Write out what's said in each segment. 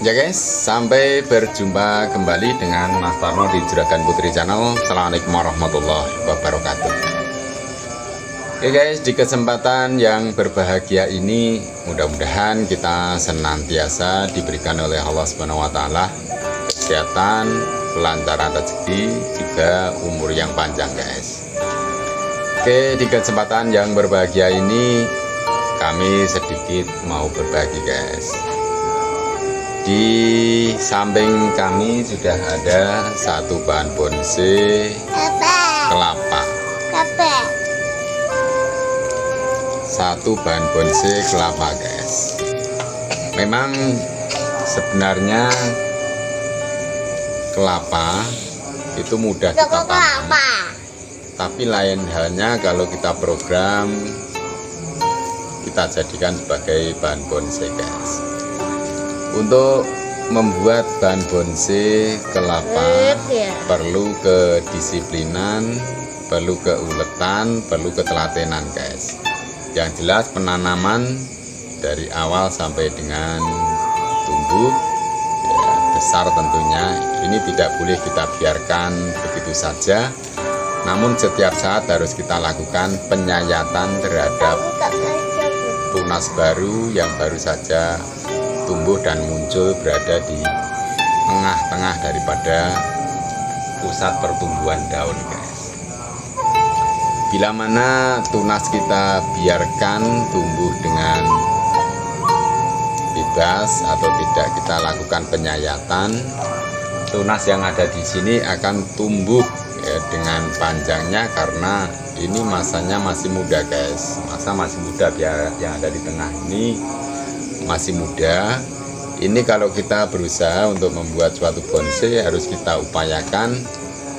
Ya guys, sampai berjumpa kembali dengan Mas Tarno di Juragan Putri Channel. Assalamualaikum warahmatullahi wabarakatuh. Oke guys, di kesempatan yang berbahagia ini mudah-mudahan kita senantiasa diberikan oleh Allah Subhanahu wa taala kesehatan, kelancaran rezeki, juga umur yang panjang guys. Oke, di kesempatan yang berbahagia ini kami sedikit mau berbagi guys. Di samping kami sudah ada satu bahan bonsai kelapa. Satu bahan bonsai kelapa guys. Memang sebenarnya kelapa itu mudah kita tanam, tapi lain halnya kalau kita program, kita jadikan sebagai bahan bonsai guys. Untuk membuat bahan bonsai kelapa perlu kedisiplinan, perlu keuletan, perlu ketelatenan guys. Yang jelas penanaman dari awal sampai dengan tumbuh ya, besar tentunya ini tidak boleh kita biarkan begitu saja. Namun setiap saat harus kita lakukan penyayatan terhadap tunas baru yang baru saja tumbuh dan muncul berada di tengah-tengah daripada pusat pertumbuhan daun guys. Bila mana tunas kita biarkan tumbuh dengan bebas atau tidak kita lakukan penyayatan, tunas yang ada di sini akan tumbuh ya, dengan panjangnya, karena ini masanya masih muda guys. Masa masih muda, biar yang ada di tengah ini masih muda. Ini kalau kita berusaha untuk membuat suatu bonsai harus kita upayakan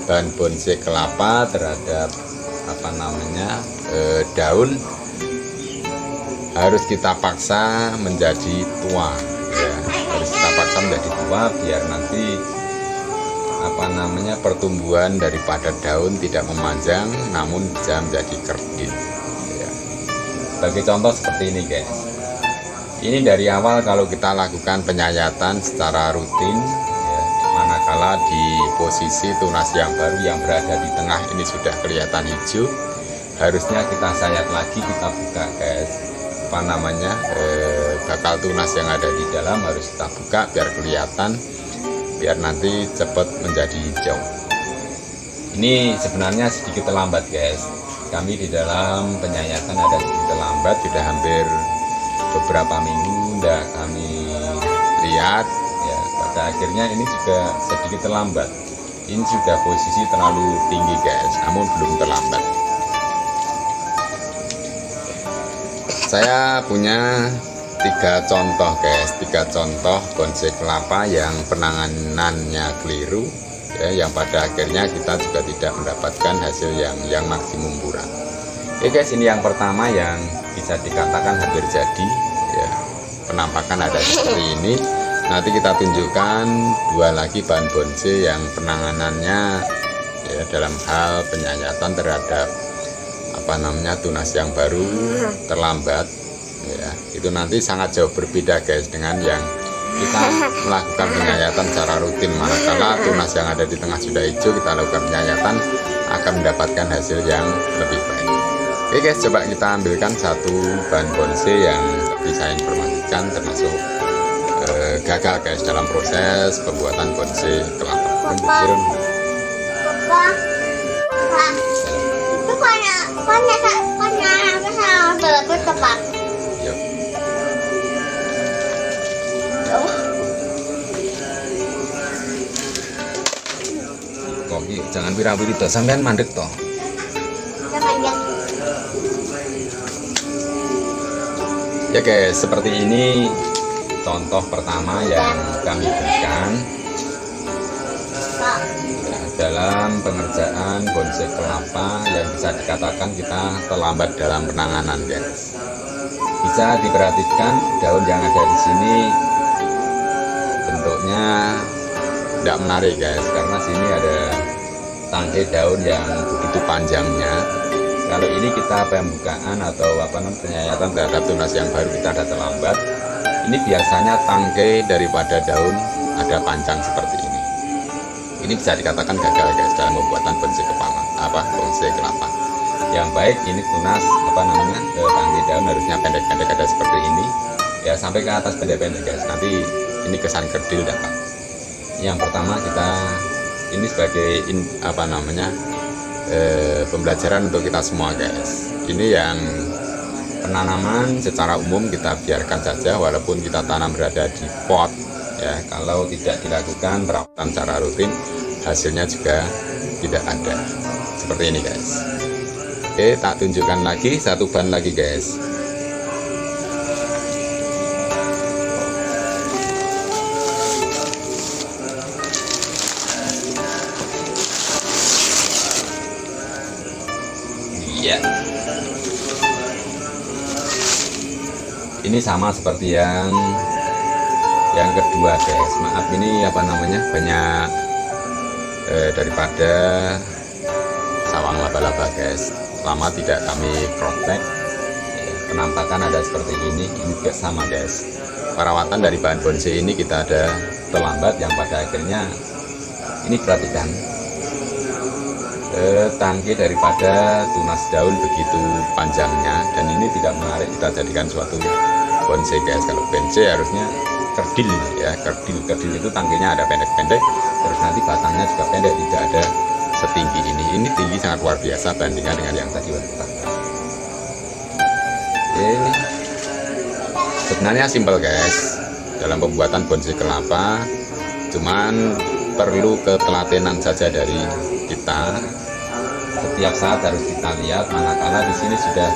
bahan bonsai kelapa terhadap daun harus kita paksa menjadi tua ya, harus kita paksa menjadi tua biar nanti pertumbuhan daripada daun tidak memanjang namun bisa menjadi kerdil ya. Sebagai contoh seperti ini guys. Ini dari awal kalau kita lakukan penyayatan secara rutin ya, manakala di posisi tunas yang baru yang berada di tengah ini sudah kelihatan hijau, harusnya kita sayat lagi, kita buka guys. Bakal tunas yang ada di dalam harus kita buka biar kelihatan, biar nanti cepat menjadi hijau. Ini sebenarnya sedikit terlambat guys. Kami di dalam penyayatan ada sedikit terlambat, sudah hampir beberapa minggu tidak kami lihat ya, pada akhirnya ini juga sedikit terlambat. Ini sudah posisi terlalu tinggi guys, namun belum terlambat. Saya punya 3 contoh guys, 3 contoh bonsai kelapa yang penanganannya keliru ya, yang pada akhirnya kita juga tidak mendapatkan hasil yang maksimum pura. Oke guys, ini yang pertama yang bisa dikatakan hampir jadi ya, penampakan ada seperti ini. Nanti kita tunjukkan 2 lagi bahan bonsai yang penanganannya ya, dalam hal penyayatan terhadap tunas yang baru terlambat ya, itu nanti sangat jauh berbeda guys dengan yang kita melakukan penyayatan secara rutin. Manakala tunas yang ada di tengah sudah hijau, kita lakukan penyayatan akan mendapatkan hasil yang lebih baik. Oke guys, coba kita ambilkan satu bahan bonsai yang bisa informasikan termasuk gagal guys dalam proses pembuatan bonsai kelapa. Jangan wira-wiri toh, sampean mandek toh. Ya guys, seperti ini contoh pertama yang kami berikan ya, dalam pengerjaan bonsai kelapa yang bisa dikatakan kita terlambat dalam penanganan guys. Bisa diperhatikan daun yang ada di sini bentuknya tidak menarik guys, karena sini ada tangkai daun yang begitu panjangnya. Kalau ini kita pembukaan atau penyayatan terhadap tunas yang baru kita ada terlambat, Ini biasanya tangkai daripada daun ada panjang seperti ini. Ini bisa dikatakan gagal guys dalam pembuatan bonsai kepala bonsai kelapa. Yang baik ini tunas tangkai daun harusnya pendek-pendek ada seperti ini ya, sampai ke atas pendek-pendek guys. Nanti ini kesan kerdil dapat. Yang pertama kita ini sebagai pembelajaran untuk kita semua guys. Ini yang penanaman secara umum kita biarkan saja walaupun kita tanam berada di pot ya. Kalau tidak dilakukan perawatan secara rutin, hasilnya juga tidak ada seperti ini guys. Oke, tak tunjukkan lagi satu ban lagi guys. Ya, ini sama seperti yang kedua guys. Maaf ini banyak daripada sawang laba-laba guys. Lama tidak kami protek ya, penampakan ada seperti ini juga sama guys. Perawatan dari bahan bonsai ini kita ada terlambat yang pada akhirnya ini perhatikan tangkai daripada tunas daun begitu panjangnya, dan ini tidak menarik kita jadikan suatu bonsai guys. Kalau bonsai harusnya kerdil ya, kerdil itu tangkainya ada pendek-pendek, terus nanti batangnya juga pendek, tidak ada setinggi ini. Ini tinggi sangat luar biasa bandingkan dengan yang tadi kita. Oke, sebenarnya simpel guys dalam pembuatan bonsai kelapa, cuman perlu ketelatenan saja dari kita. Setiap saat harus kita lihat, manakala di sini sudah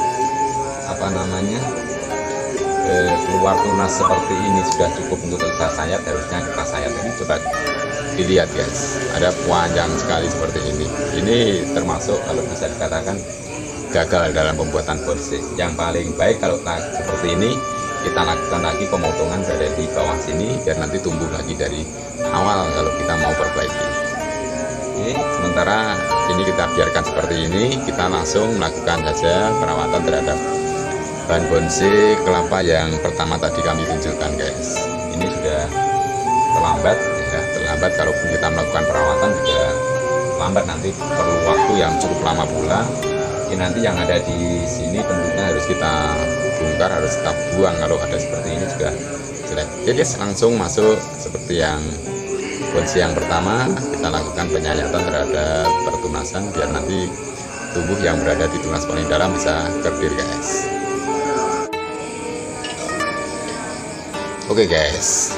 keluar tunas seperti ini sudah cukup untuk kita sayat, harusnya kita sayat. Ini coba dilihat guys, ada panjang sekali seperti ini. Ini termasuk kalau bisa dikatakan gagal dalam pembuatan bonsai. Yang paling baik kalau seperti ini kita lakukan lagi pemotongan berada di bawah sini biar nanti tumbuh lagi dari awal kalau kita mau perbaiki. Oke, sementara ini kita biarkan seperti ini, kita langsung melakukan saja perawatan terhadap bahan bonsai kelapa yang pertama tadi kami tunjukkan guys. Ini sudah terlambat ya, terlambat kalaupun kita melakukan perawatan juga lambat, nanti perlu waktu yang cukup lama pula. Ini nanti yang ada di sini tentunya harus kita bongkar, harus kita buang kalau ada seperti ini juga jelek. Oke guys, langsung masuk seperti yang bonsai yang pertama, kita lakukan penyayatan terhadap pertunasan biar nanti tubuh yang berada di tunas paling dalam bisa kerdil guys. Oke guys,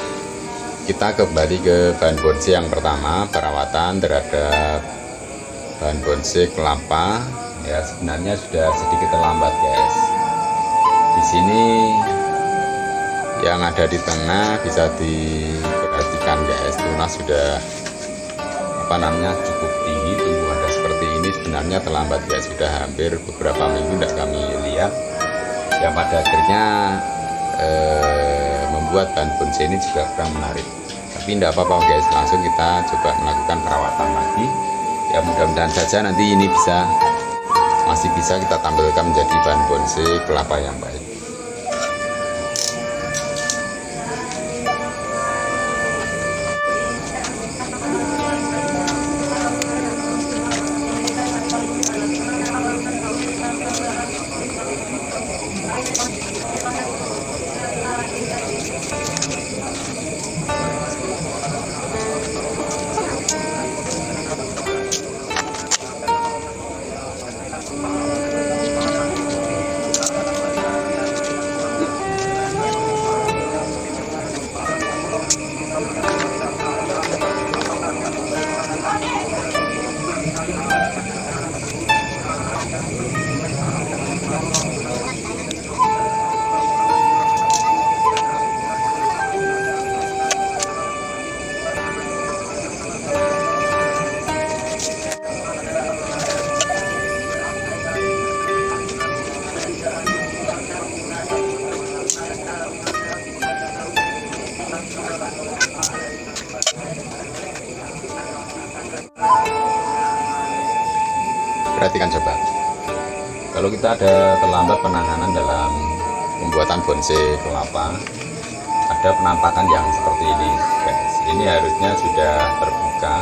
kita kembali ke bahan bonsai yang pertama, perawatan terhadap bahan bonsai kelapa ya. Sebenarnya sudah sedikit terlambat guys. Di sini yang ada di tengah bisa diperhatikan guys, tunas sudah cukup tinggi, tumbuh ada seperti ini. Sebenarnya terlambat guys, sudah hampir beberapa minggu tidak kami lihat, yang pada akhirnya membuat bahan bonsai ini juga kurang menarik. Tapi tidak apa-apa guys, langsung kita coba melakukan perawatan lagi ya. Mudah-mudahan saja nanti ini masih bisa kita tampilkan menjadi bahan bonsai kelapa yang baik. Perhatikan coba, kalau kita ada terlambat penanganan dalam pembuatan bonsai kelapa, ada penampakan yang seperti ini guys. Ini harusnya sudah terbuka,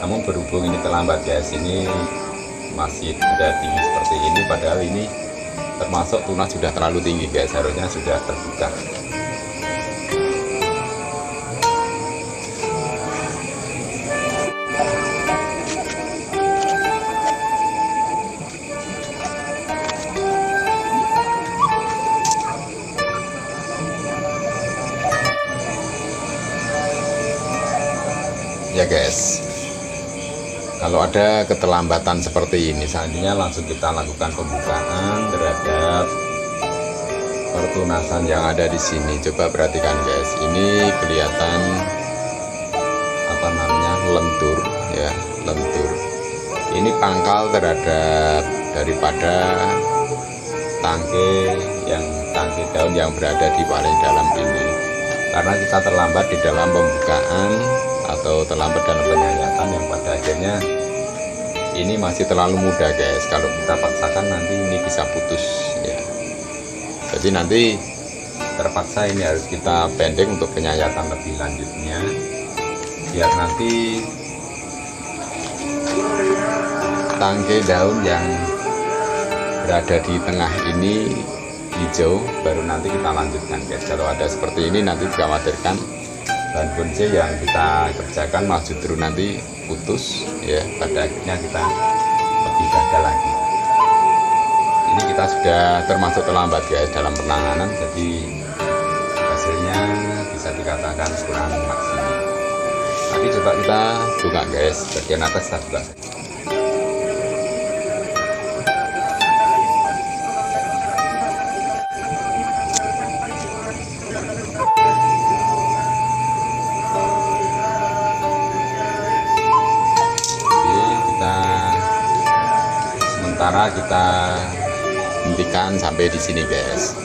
namun berhubung ini terlambat guys, ini masih ada tinggi seperti ini, padahal ini termasuk tunas sudah terlalu tinggi guys, harusnya sudah terbuka. Ya guys, kalau ada keterlambatan seperti ini, selanjutnya langsung kita lakukan pembukaan terhadap pertunasan yang ada di sini. Coba perhatikan guys, ini kelihatan apa namanya, lentur ya, lentur. Ini pangkal terhadap daripada tangkai daun yang berada di paling dalam ini, karena kita terlambat di dalam pembukaan atau terlambat dalam penyayatan, yang pada akhirnya ini masih terlalu muda guys. Kalau kita paksakan nanti ini bisa putus ya. Jadi nanti terpaksa ini harus kita pendek untuk penyayatan lebih lanjutnya, biar nanti tangkai daun yang berada di tengah ini hijau, baru nanti kita lanjutkan guys. Kalau ada seperti ini nanti dikhawatirkan bahan bonsai yang kita kerjakan malah justru nanti putus ya, pada akhirnya kita lebih gagal lagi. Ini kita sudah termasuk terlambat guys dalam penanganan, jadi hasilnya bisa dikatakan kurang maksimal. Tapi coba kita buka guys, bagian atas kita buka. Sementara kita hentikan sampai di sini guys.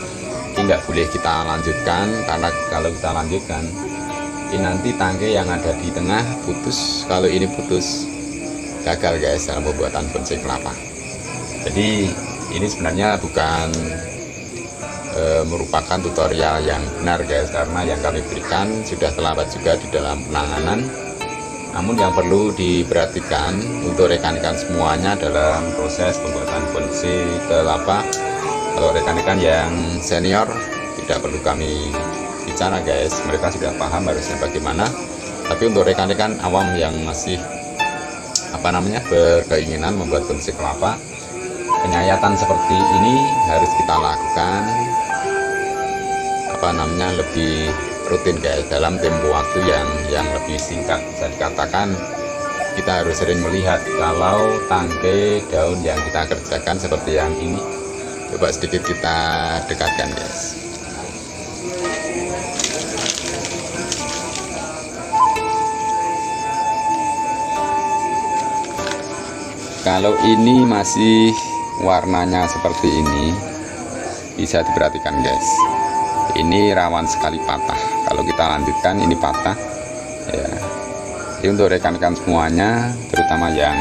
Ini nggak boleh kita lanjutkan, karena kalau kita lanjutkan ini nanti tangkai yang ada di tengah putus. Kalau ini putus, gagal guys dalam pembuatan bonsai kelapa. Jadi ini sebenarnya bukan merupakan tutorial yang benar guys, karena yang kami berikan sudah terlambat juga di dalam penanganan. Namun yang perlu diperhatikan untuk rekan-rekan semuanya dalam proses pembuatan bonsai kelapa, kalau rekan-rekan yang senior tidak perlu kami bicara guys, mereka sudah paham harusnya bagaimana. Tapi untuk rekan-rekan awam yang masih berkeinginan membuat bonsai kelapa, penyayatan seperti ini harus kita lakukan lebih rutin guys, dalam tempo waktu yang lebih singkat. Bisa dikatakan kita harus sering melihat kalau tangkai daun yang kita kerjakan seperti yang ini. Coba sedikit kita dekatkan guys. Kalau ini masih warnanya seperti ini, bisa diperhatikan guys, ini rawan sekali patah. Kalau kita lanjutkan ini patah ya. Ini untuk rekan-rekan semuanya, terutama yang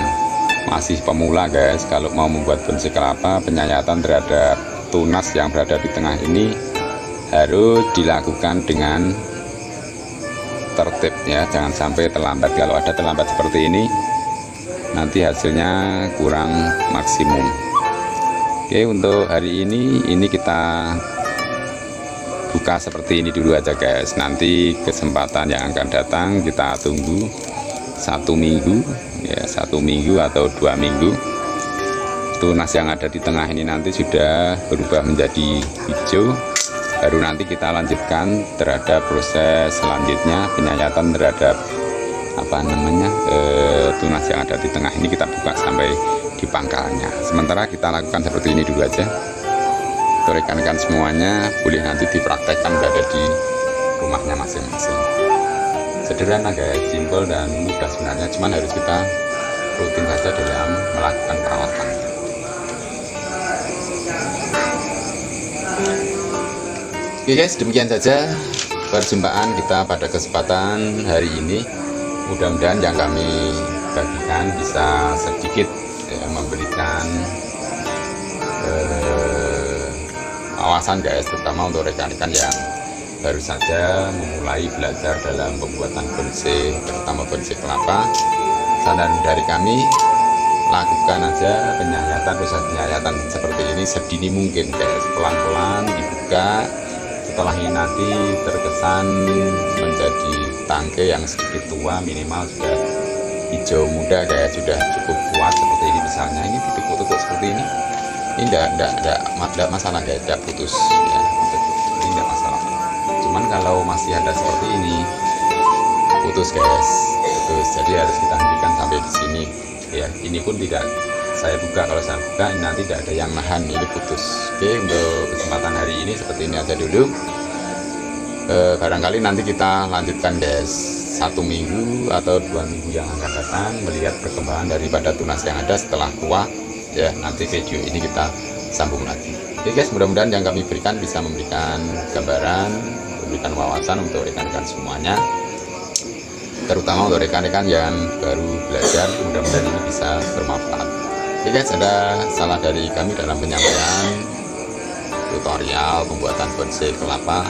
masih pemula guys, kalau mau membuat bonsai kelapa, penyayatan terhadap tunas yang berada di tengah ini harus dilakukan dengan tertib ya, jangan sampai terlambat. Kalau ada terlambat seperti ini, nanti hasilnya kurang maksimum. Oke, untuk hari ini kita buka seperti ini dulu aja guys. Nanti kesempatan yang akan datang kita tunggu 1 minggu ya, 1 minggu atau 2 minggu, tunas yang ada di tengah ini nanti sudah berubah menjadi hijau, baru nanti kita lanjutkan terhadap proses selanjutnya, penyayatan terhadap tunas yang ada di tengah ini. Kita buka sampai di pangkalnya. Sementara kita lakukan seperti ini dulu aja. Untuk rekan-rekan semuanya boleh nanti dipraktekkan berada di rumahnya masing-masing. Sederhana guys, simple dan mudah sebenarnya, cuman harus kita rutin saja dalam melakukan perawatan. Oke guys, demikian saja perjumpaan kita pada kesempatan hari ini. Mudah-mudahan yang kami bagikan bisa sedikit ya, memberikan wawasan guys, terutama untuk rekan-rekan yang baru saja memulai belajar dalam pembuatan bonsai, terutama bonsai kelapa, saran dari kami lakukan aja penyayatan, proses penyayatan seperti ini sedini mungkin guys, pelan-pelan dibuka. Setelah ini nanti terkesan menjadi tangkai yang sedikit tua, minimal sudah hijau muda guys, sudah cukup kuat seperti ini. Misalnya ini titik-titik seperti ini enggak masalah guys, tidak putus ya, ini enggak masalah. Cuman kalau masih ada seperti ini putus guys, putus. Jadi harus kita hentikan sampai di sini ya. Ini pun tidak saya buka, kalau saya buka nanti tidak ada yang nahan, ini putus. Oke, untuk kesempatan hari ini seperti ini aja dulu. Barangkali nanti kita lanjutkan guys, 1 minggu atau 2 minggu yang akan datang, melihat perkembangan daripada tunas yang ada setelah tua ya. Nanti video ini kita sambung lagi. Oke guys, mudah-mudahan yang kami berikan bisa memberikan gambaran, memberikan wawasan untuk rekan-rekan semuanya, terutama untuk rekan-rekan yang baru belajar. Mudah-mudahan ini bisa bermanfaat. Oke guys, ada salah dari kami dalam penyampaian tutorial pembuatan bonsai kelapa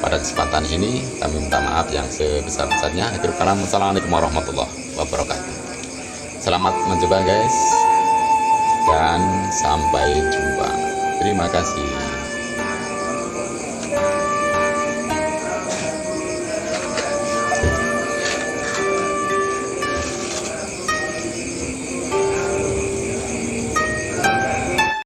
pada kesempatan ini. Kami minta maaf yang sebesar-besarnya. Akhirul kalam, wassalamualaikum warahmatullahi wabarakatuh. Selamat mencoba guys, dan sampai jumpa. Terima kasih.